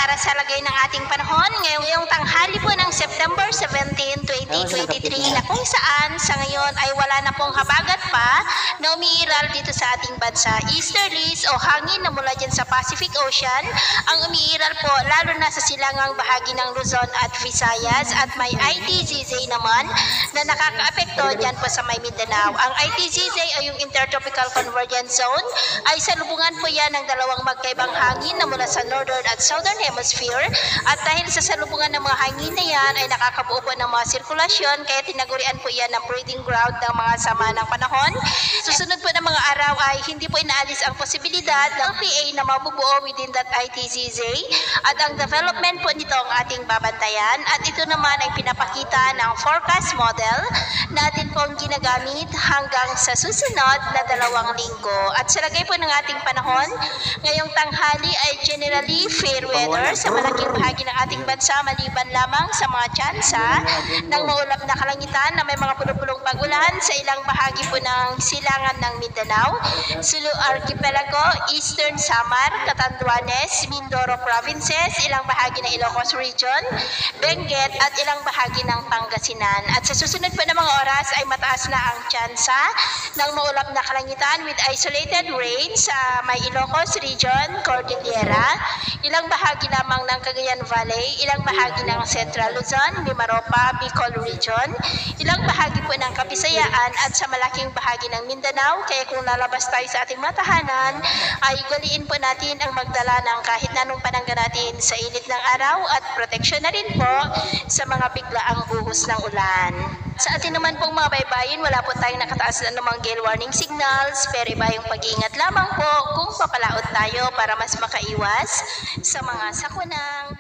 para sa lagay ng ating panahon ngayong tanghali po ng September 17, 2023 na kung saan sa ngayon ay wala na pong habagat pa na umiiral dito sa ating bansa. Easterlies o hangin na mula dyan sa Pacific Ocean ang umiiral po lalo na sa silangang bahagi ng Luzon at Visayas at may ITZZ naman na nakakaapekto dyan po sa may Mindanao. Ang ITZZ ay yung Intertropical Convergence Zone ay salubungan po yan ng dalawang magkaibang hangin na mula sa Northern at Southern Hemisphere at dahil sa salubungan ng mga hangin na yan ay nakakabuo po ng mga sirkulasyon kaya tinagurian po yan ng breeding ground ng mga sama ng panahon. Susunod po ng mga araw ay hindi po inaalis ang posibilidad ng PA na mabubuo within that ITZZ at ang development po nito ang ating babantayan at ito naman ay pinapakita ng forecast model natin pong ginagamit hanggang sa susunod na 2 linggo. At sa lagay po ng ating panahon, ngayong tanghali ay generally fair weather sa malaking bahagi ng ating bansa maliban lamang sa mga tsansa ng maulap na kalangitan na may mga pulupulong pag-ulan sa ilang bahagi po ng silangan ng Mindanao, Sulu Archipelago, Eastern Samar, Catanduanes, Mindoro Provinces, ilang bahagi ng Ilocos Region, Benguet at ilang bahagi ng Pangasinan. At sa susunod po na mga oras ay mataas na ang tsansa ng maulap na kalangitan with isolated rain sa may Ilocos Region, Cordillera, ilang bahagi lamang ng Cagayan Valley, ilang bahagi ng Central Luzon, Mimaropa, Bicol Region, ilang bahagi po ng Kapisayaan at sa malaking bahagi ng Mindanao. Kaya kung lalabas tayo sa ating matahanan, ay galiin po natin ang magdala ng kahit na anong panangga natin sa init ng araw at proteksyon na rin po sa mga biglaang buhos ng ulan. Sa atin naman pong mga baybayin, wala po tayong nakataas na namang gale warning signals, pero iba yung pag-iingat lamang po kung papalaot tayo para mas makaiwas sa mga sakunang